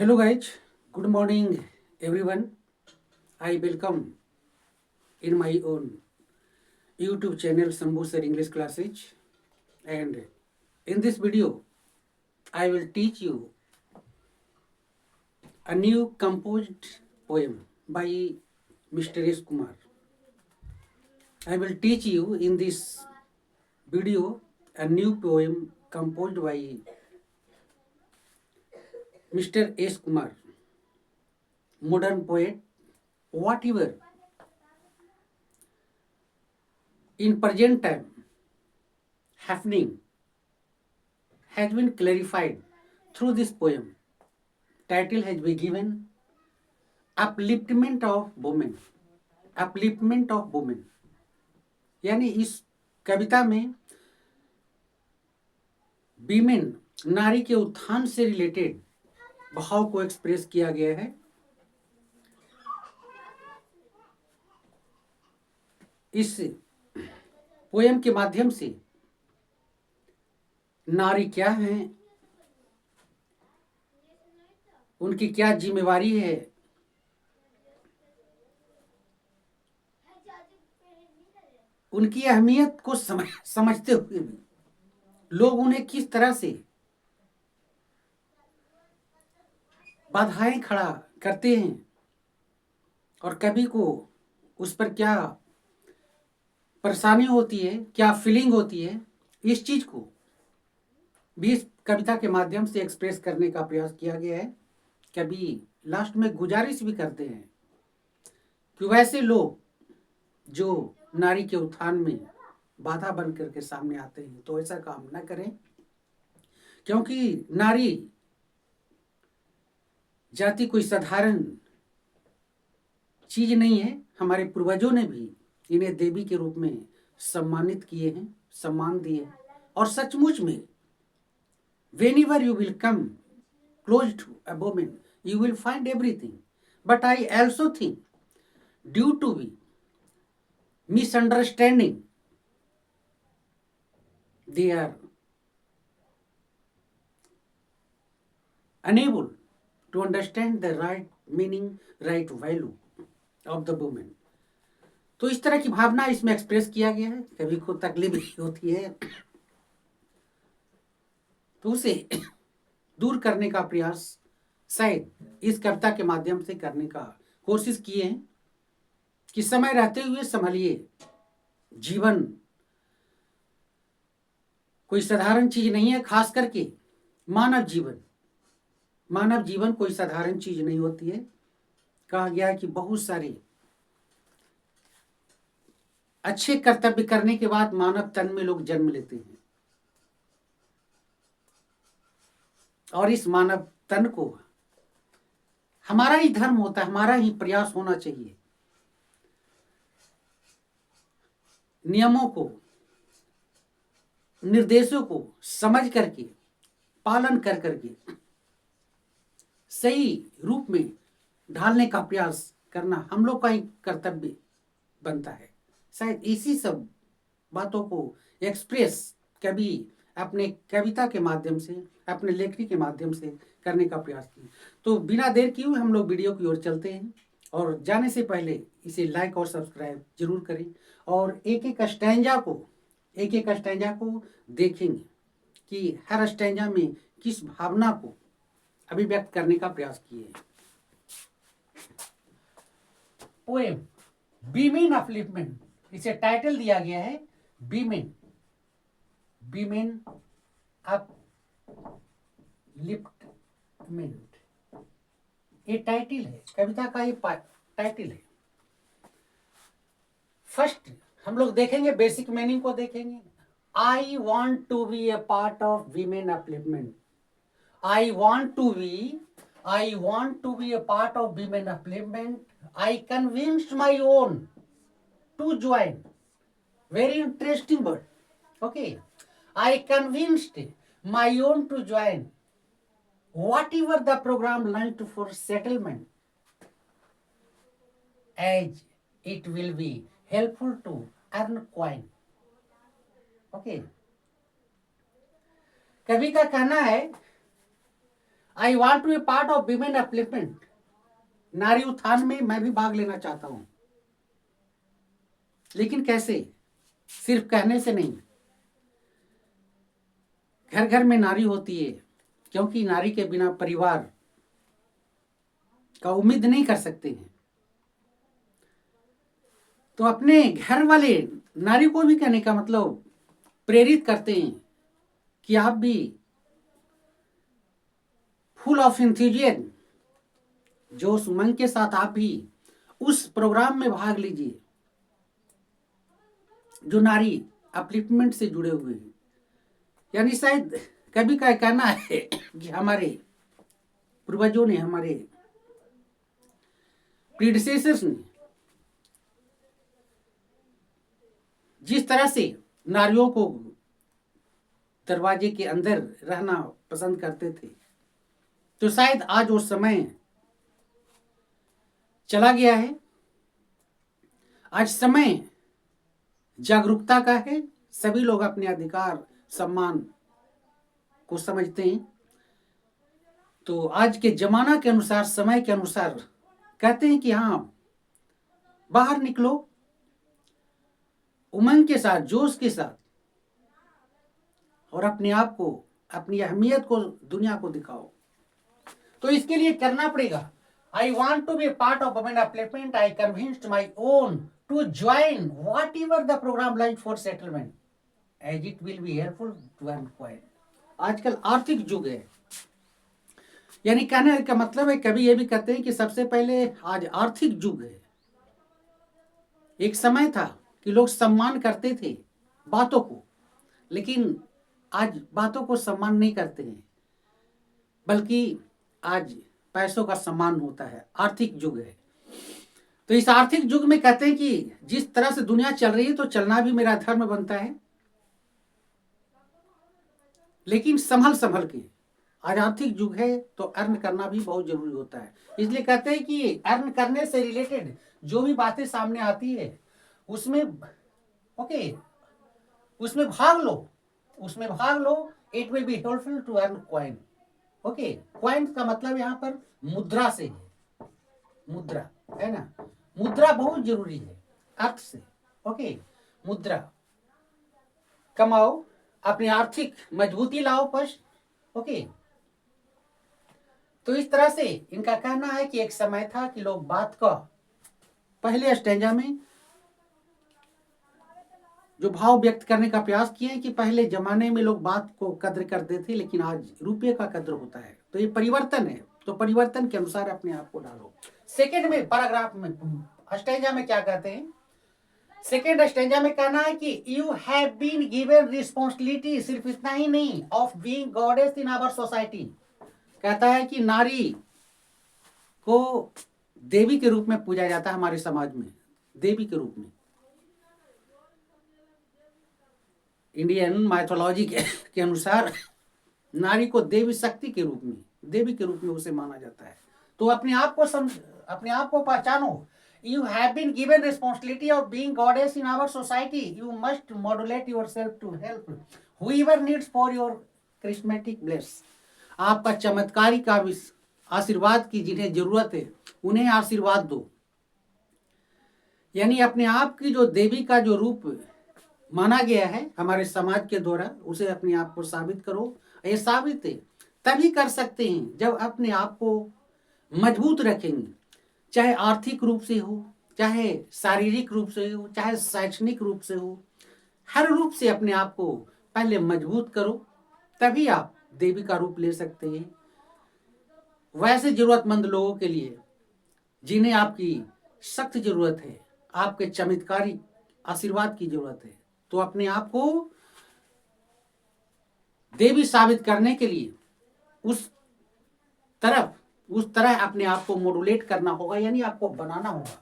Hello guys, good morning everyone. I welcome in my own YouTube channel Sambhu Sir English Classes, and in this video I will teach you a new composed poem by Mr. S. Kumar. I will teach you in this video a new poem composed by Mr. S. Kumar, modern poet. Whatever in present time happening has been clarified through this poem. Title has been given Upliftment of Women. Upliftment of Women. यानी इस कविता में women नारी के उत्थान से related भाव को express किया गया है। इस पोएम के माध्यम से नारी क्या है, उनकी क्या जिम्मेवारी है, उनकी अहमियत को समझते हुए भी लोग उन्हें किस तरह से बाधाएं खड़ा करते हैं और कभी को उस पर क्या परेशानी होती है, क्या फीलिंग होती है, इस चीज को भी इस कविता के माध्यम से एक्सप्रेस करने का प्रयास किया गया है। कभी लास्ट में गुजारिश भी करते हैं कि वैसे लोग जो नारी के उत्थान में बाधा बन करके सामने आते हैं तो ऐसा काम न करें, क्योंकि नारी जाति कोई साधारण चीज नहीं है। हमारे पूर्वजों ने भी इन्हें देवी के रूप में सम्मानित किए हैं, सम्मान दिए हैं। और सचमुच में whenever you will come close to a woman you will find everything, but I also think due to misunderstanding they are unable to understand the right meaning, right value of the woman. तो इस तरह की भावना इसमें express किया गया है। कभी को तकलीफ भी होती है तो उसे दूर करने का प्रयास शायद इस कविता के माध्यम से करने का कोशिश किए हैं कि समय रहते हुए संभलिए। जीवन कोई साधारण चीज नहीं है, खास करके मानव जीवन कोई साधारण चीज नहीं होती है। कहा गया है कि बहुत सारे अच्छे कर्तव्य करने के बाद मानव तन में लोग जन्म लेते हैं और इस मानव तन को हमारा ही धर्म होता है, हमारा ही प्रयास होना चाहिए नियमों को, निर्देशों को समझ करके, पालन कर करके सही रूप में ढालने का प्रयास करना हम लोग का ही कर्तव्य बनता है। शायद इसी सब बातों को एक्सप्रेस कभी अपने कविता के माध्यम से, अपने लेखनी के माध्यम से करने का प्रयास किए। तो बिना देर किए हुए हम लोग वीडियो की ओर चलते हैं और जाने से पहले इसे लाइक और सब्सक्राइब जरूर करें और एक एक स्टैंजा को देखेंगे कि हर स्टैंजा में किस भावना को अभिव्यक्त करने का प्रयास किए। पोएम वीमेन अपलिफ्टमेंट, इसे टाइटल दिया गया है वीमेन अपलिफ्टमेंट। ये टाइटल है कविता का, ये टाइटल है। फर्स्ट हम लोग देखेंगे, बेसिक मीनिंग को देखेंगे। I want to be a part of women upliftment. I want to be a part of women upliftment. I convinced my own to join. Very interesting word. Okay. I convinced my own to join whatever the program launched for settlement, as it will be helpful to earn coin. Okay. कवि का कहना है I want to be part of women upliftment, नारी उत्थान में मैं भी भाग लेना चाहता हूं। लेकिन कैसे? सिर्फ कहने से नहीं। घर घर में नारी होती है, क्योंकि नारी के बिना परिवार का उम्मीद नहीं कर सकते हैं। तो अपने घर वाले नारी को भी कहने का मतलब प्रेरित करते हैं कि आप भी फुल ऑफ इंथुजियाज्म, जोश उमंग के साथ आप भी उस प्रोग्राम में भाग लीजिए जो नारी अपलिफ्टमेंट से जुड़े हुए हैं। यानी शायद कभी का कहना है कि हमारे पूर्वजों ने, हमारे प्रीडिसेसर्स ने जिस तरह से नारियों को दरवाजे के अंदर रहना पसंद करते थे, तो शायद आज वो समय चला गया है। आज समय जागरूकता का है। सभी लोग अपने अधिकार सम्मान को समझते हैं। तो आज के जमाना के अनुसार, समय के अनुसार कहते हैं कि हाँ, बाहर निकलो, उमंग के साथ, जोश के साथ, और अपने आप को, अपनी अहमियत को दुनिया को दिखाओ। तो इसके लिए करना पड़ेगा। I want to be part of women upliftment. I convinced my own to join whatever the programme like for settlement, as it will be helpful to earn coin. आजकल आर्थिक युग है, यानी कहने का मतलब है, कभी ये भी कहते हैं कि सबसे पहले आज आर्थिक युग है। एक समय था कि लोग सम्मान करते थे बातों को, लेकिन आज बातों को सम्मान नहीं करते हैं, बल्कि आज पैसों का सम्मान होता है। आर्थिक युग है। तो इस आर्थिक युग में कहते हैं कि जिस तरह से दुनिया चल रही है, तो चलना भी मेरा धर्म बनता है, लेकिन संभल संभल के। आज आर्थिक युग है तो अर्न करना भी बहुत जरूरी होता है। इसलिए कहते हैं कि अर्न करने से रिलेटेड जो भी बातें सामने आती है, उसमें उसमें भाग लो। It will be helpful to earn coin. Coin का मतलब यहाँ पर मुद्रा से है। मुद्रा है ना, मुद्रा बहुत जरूरी है अर्थ से। मुद्रा कमाओ, अपनी आर्थिक मजबूती लाओ फर्स्ट। तो इस तरह से इनका कहना है कि एक समय था कि लोग बात का पहले स्टैंजा में जो भाव व्यक्त करने का प्रयास किए कि पहले जमाने में लोग बात को कद्र करते थे, लेकिन आज रुपये का कद्र होता है। तो ये परिवर्तन है, तो परिवर्तन के अनुसार अपने आप को डालो। सेकेंड में पैराग्राफ में स्टैंजा में क्या कहते हैं? सेकेंड स्टैंजा में कहना है कि you have been given responsibility, सिर्फ इतना ही नहीं, of being goddess in our society. कहता है कि नारी को देवी के रूप में पूजा जाता है हमारे समाज में, देवी के रूप में। इंडियन माइथोलॉजी के अनुसार नारी को देवी शक्ति के रूप में, देवी के रूप में उसे माना जाता है। तो अपने आप को पहचानो। You have been given responsibility of being goddess in our society. You must modulate yourself to help whoever needs for your charismatic bless. आपका चमत्कारी का आशीर्वाद की जिन्हें जरूरत है, उन्हें आशीर्वाद दो। यानी अपने आप की जो देवी का जो रूप माना गया है हमारे समाज के द्वारा, उसे अपने आप को साबित करो। ये साबित है तभी कर सकते हैं जब अपने आप को मजबूत रखेंगे, चाहे आर्थिक रूप से हो, चाहे शारीरिक रूप से हो, चाहे शैक्षणिक रूप से हो। हर रूप से अपने आप को पहले मजबूत करो, तभी आप देवी का रूप ले सकते हैं। वैसे जरूरतमंद लोगों के लिए जिन्हें आपकी सख्त जरूरत है, आपके चमत्कारी आशीर्वाद की जरूरत है, तो अपने आप को देवी साबित करने के लिए उस तरह अपने आप को मॉड्यूलेट करना होगा। यानी आपको बनाना होगा।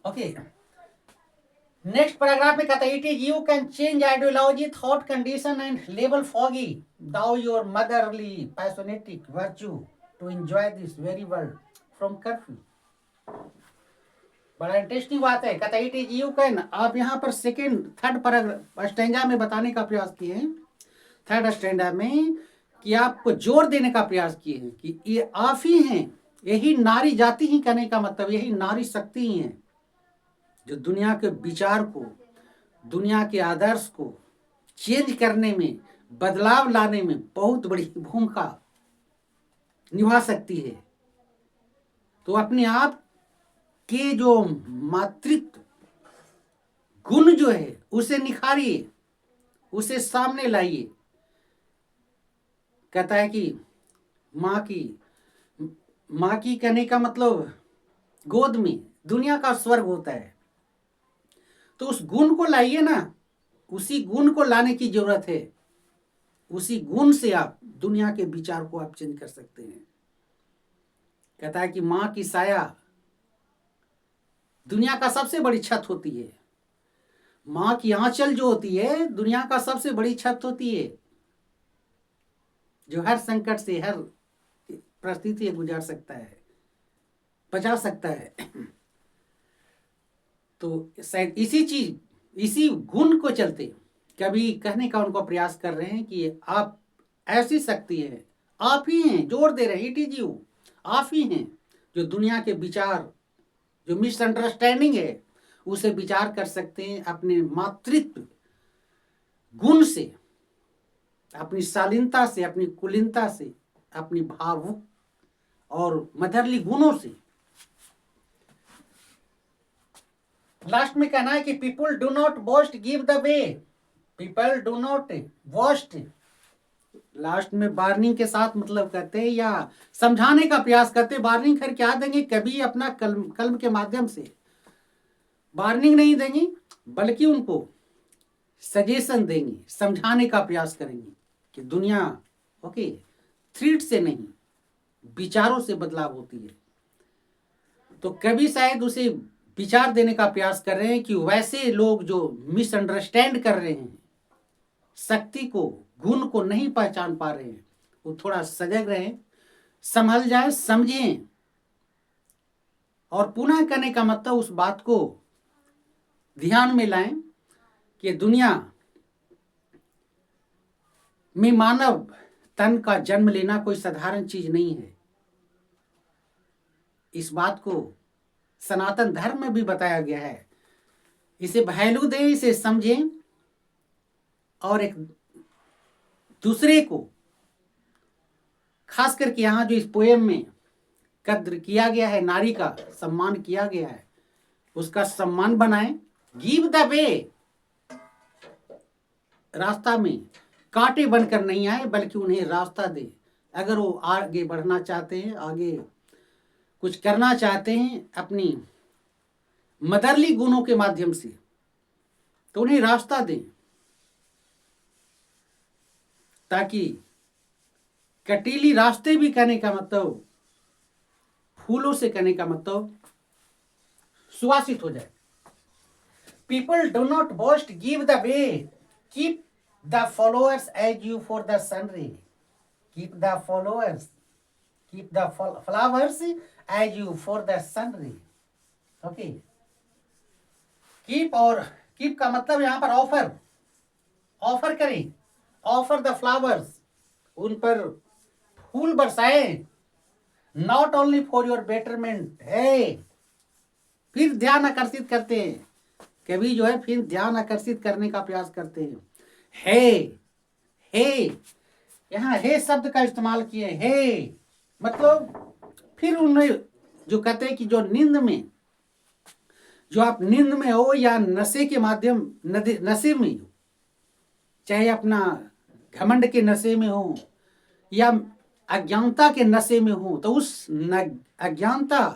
ओके। नेक्स्ट पैराग्राफ में कहता है, it is you can change ideology, thought condition and level foggy thou your motherly passionatic virtue to enjoy this very world from curfew. बड़ा इंटरेस्टिंग बात है। कहता है इट इज यू कैन, आप यहाँ पर सेकेंड थर्ड पैराग्राफ स्टैंजा में बताने का प्रयास किए हैं। थर्ड स्टैंडर्ड में कि आपको जोर देने का प्रयास किए हैं कि ये आप ही हैं, यही नारी जाति ही कहने का मतलब यही नारी शक्ति ही है जो दुनिया के विचार को, दुनिया के आदर्श को चेंज करने में, बदलाव लाने में बहुत बड़ी भूमिका निभा सकती है। तो अपने आप के जो मातृत्व गुण जो है उसे निखारिए, उसे सामने लाइए। कहता है कि माँ की कहने का मतलब गोद में दुनिया का स्वर्ग होता है। तो उस गुण को लाइए ना, उसी गुण को लाने की जरूरत है। उसी गुण से आप दुनिया के विचार को आप चेंज कर सकते हैं। कहता है कि माँ की साया दुनिया का सबसे बड़ी छत होती है। माँ की आंचल जो होती है दुनिया का सबसे बड़ी छत होती है, जो हर संकट से, हर परिस्थिति गुजार सकता है, बचा सकता है। तो शायद इसी गुण को चलते कभी कहने का उनको प्रयास कर रहे हैं कि आप ऐसी शक्ति है, आप ही हैं, जोर दे रहे हैं, इट इज यू, आप ही हैं जो दुनिया के विचार, जो मिसअंडरस्टैंडिंग है उसे विचार कर सकते हैं अपने मातृत्व गुण से, अपनी शालीनता से, अपनी कुलीनता से, अपनी भावुक और मदरली गुणों से। लास्ट में कहना है कि people do not boast give the way, people do not boast, last में वार्निंग के साथ मतलब करते हैं या समझाने का प्रयास करते। वार्निंग कर क्या देंगे, कभी अपना कलम के माध्यम से वार्निंग नहीं देंगे, बल्कि उनको सजेशन देंगे, समझाने का प्रयास करेंगे कि दुनिया ओके थ्रेट से नहीं, विचारों से बदलाव होती है। तो कभी शायद उसे विचार देने का प्रयास कर रहे हैं कि वैसे लोग जो मिसअंडरस्टैंड कर रहे हैं, शक्ति को, गुण को नहीं पहचान पा रहे हैं, वो थोड़ा सजग रहें, संभल जाए, समझें। और पुनः करने का मतलब उस बात को ध्यान में लाएं कि दुनिया में मानव तन का जन्म लेना कोई साधारण चीज नहीं है। इस बात को सनातन धर्म में भी बताया गया है। इसे वैल्यू दें, इसे समझें और एक दूसरे को, खास करके यहाँ जो इस पोएम में कद्र किया गया है, नारी का सम्मान किया गया है, उसका सम्मान बनाएं। गिव द वे, रास्ता में कांटे बनकर नहीं आए बल्कि उन्हें रास्ता दे। अगर वो आगे बढ़ना चाहते हैं, आगे कुछ करना चाहते हैं अपनी मदरली गुणों के माध्यम से, तो उन्हें रास्ता दें, ताकि कटीली रास्ते भी कहने का मतलब, फूलों से कहने का मतलब सुवासित हो जाए। People do not boast give the way, keep the followers as you for the sunray, keep the followers, keep the flowers as you for the sunray. Okay, keep, और कीप का मतलब यहां पर ऑफर, ऑफर करें, offer the flowers, उन पर फूल बरसाएं, not only for your betterment है। फिर ध्यान आकर्षित करते हैं, कभी जो है फिर ध्यान आकर्षित करने का प्रयास करते हैं। हे, यहाँ हे शब्द का इस्तेमाल किए, हे मतलब फिर उन्हें जो कहते हैं कि जो नींद में, जो आप नींद में हो या नशे के माध्यम, नशे में, चाहे अपना घमंड के नशे में हो या अज्ञानता के नशे में हो, तो उस अज्ञानता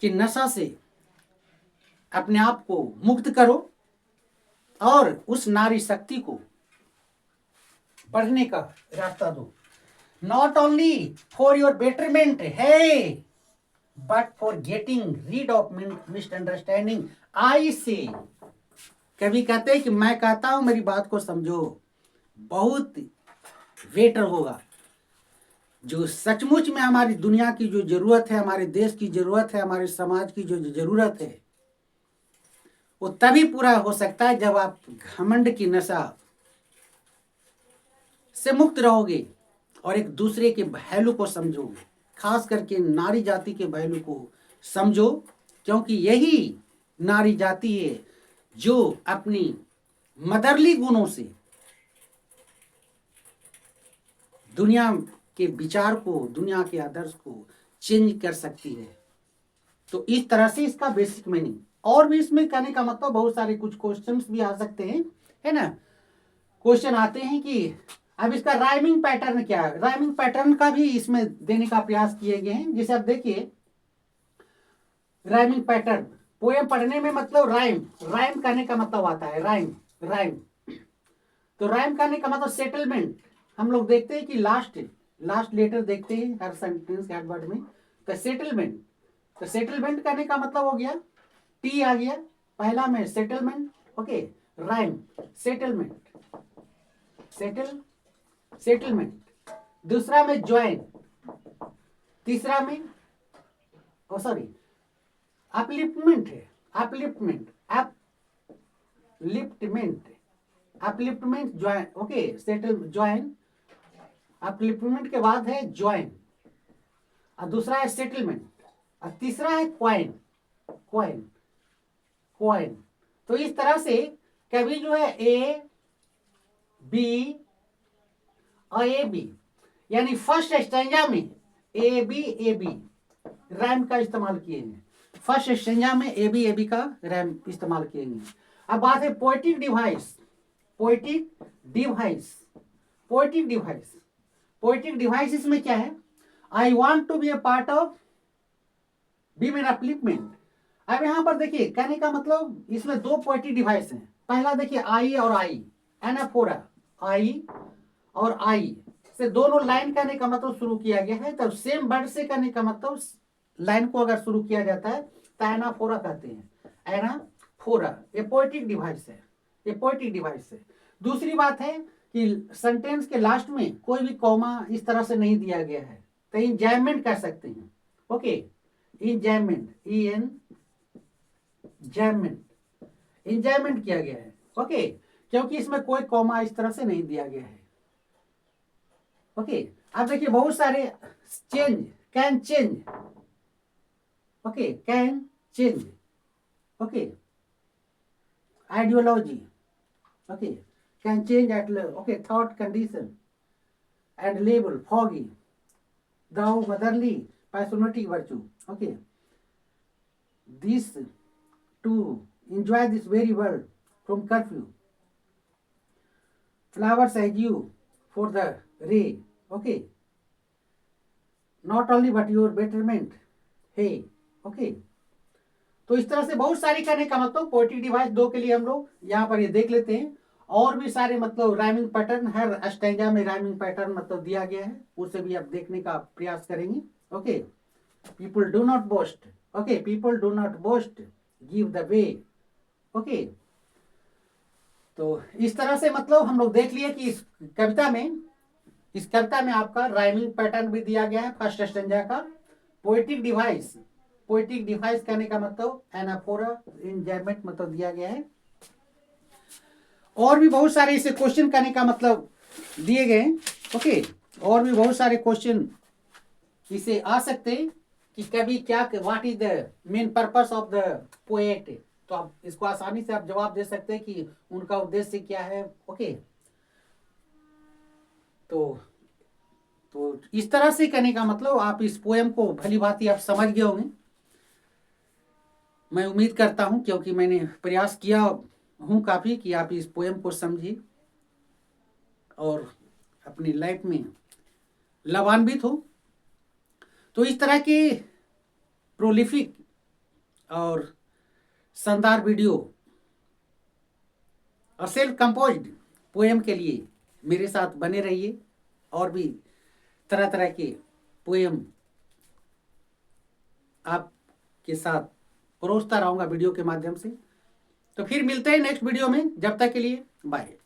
की नशा से अपने आप को मुक्त करो और उस नारी शक्ति को बढ़ने का रास्ता दो। Not only for your betterment है, but for getting rid of misunderstanding. I say, कभी कहते हैं कि मैं कहता हूं मेरी बात को समझो, बहुत बेटर होगा। जो सचमुच में हमारी दुनिया की जो जरूरत है, हमारे देश की जरूरत है, हमारे समाज की जो जरूरत है, वो तभी पूरा हो सकता है जब आप घमंड की नशा से मुक्त रहोगे और एक दूसरे के वैल्यू को समझोगे, खास करके नारी जाति के वैल्यू को समझो, क्योंकि यही नारी जाति है जो अपनी मदरली गुणों से दुनिया के विचार को, दुनिया के आदर्श को चेंज कर सकती है। तो इस तरह से इसका बेसिक मीनिंग, और भी इसमें कहने का मतलब बहुत सारे कुछ क्वेश्चंस भी आ सकते हैं, है ना। क्वेश्चन आते हैं कि अब इसका राइमिंग पैटर्न क्या है, राइमिंग पैटर्न का भी इसमें देने का प्रयास किए गए हैं। जैसे आप देखिए राइमिंग पैटर्न, पोएम पढ़ने में मतलब राइम, राइम करने का मतलब आता है राइम, राइम। तो राइम करने का मतलब सेटलमेंट। हम लोग देखते हैं कि लास्ट लेटर देखते हैं हर सेंटेंस के हर वर्ड में, तो सेटलमेंट। तो सेटलमेंट करने का मतलब हो गया टी आ गया पहला में, settlement. Okay, rhyme, settlement, settlement. दूसरा में ज्वाइन, तीसरा में सॉरी अपलिफ्टमेंट है, upliftment, upliftment join. Okay, settle join, upliftment के बाद है ज्वाइन, और दूसरा है सेटलमेंट, और तीसरा है क्वाइन, क्वाइन, क्वाइन। तो इस तरह से कभी जो है ए बी और ए बी, यानी फर्स्ट स्टैंजा में ए बी रैम का इस्तेमाल किए हैं, फर्स्ट स्टैंजा में ए बी का रैम इस्तेमाल किए हैं। अब बात है poetic device, poetic device, poetic device, poetic device इसमें क्या है, I want to be a part of women upliftment. अब यहां पर देखिए कहने का मतलब इसमें दो पोएटिक डिवाइस हैं। पहला देखिए आई और आई, एनाफोरा, आई और आई से दोनों लाइन करने का मतलब शुरू किया गया है। तब सेम वर्ड से करने का मतलब लाइन को अगर शुरू किया जाता है तो एनाफोरा कहते हैं, एनाफोरा। ये पोएटिक डिवाइस है, ये पोएटिक डिवाइस है। दूसरी बात है कि सेंटेंस के लास्ट में कोई भी कॉमा इस तरह से नहीं दिया गया है, तो इंजॉयमेंट कर सकते हैं। ओके, इंजॉयमेंट, इंजॉयमेंट किया गया है। ओके, क्योंकि इसमें कोई कॉमा इस तरह से नहीं दिया गया है। ओके, अब देखिए बहुत सारे change, can change, okay, can change, okay, ideology, okay, can change at, okay, thought condition and label, foggy, thou, motherly, personatic virtue. Okay, this to enjoy this very world from curfew, flowers as you for the ray, okay, not only but your betterment, hey, okay। तो इस तरह से बहुत सारी करने का मतलब poetic device दो के लिए हम लोग यहाँ पर ये देख लेते हैं। और भी सारे मतलब राइमिंग पैटर्न, हर स्टैंजा में राइमिंग पैटर्न मतलब दिया गया है, उसे भी आप देखने का प्रयास करेंगे। Okay, people do not boast, okay, people do not boast, give the way. Okay, तो इस तरह से मतलब हम लोग देख लिए कि इस कविता में आपका राइमिंग पैटर्न भी दिया गया है फर्स्ट स्टैंजा का। पोएटिक डिवाइस, पोएटिक डिवाइस कहने का मतलब एनाफोरा, इंजॉयमेंट मतलब दिया गया है। और भी बहुत सारे इसे क्वेश्चन करने का मतलब दिए गए। ओके, और भी बहुत सारे क्वेश्चन इसे आ सकते हैं कि कभी क्या, what is the main purpose of the poet. तो आप इसको आसानी से आप जवाब दे सकते हैं कि उनका उद्देश्य क्या है। ओके, तो इस तरह से करने का मतलब आप इस पोएम को भली भांति आप समझ गए होंगे, मैं उम्मीद करता हूं, क्योंकि मैंने प्रयास किया हूं काफी कि आप इस पोएम को समझिए और अपनी लाइफ में लाभान्वित हो। तो इस तरह के प्रोलिफिक और शानदार वीडियो और सेल्फ कंपोज्ड पोएम के लिए मेरे साथ बने रहिए, और भी तरह तरह के पोएम आपके साथ परोसता रहूंगा वीडियो के माध्यम से। तो फिर मिलते हैं नेक्स्ट वीडियो में, जब तक के लिए बाय।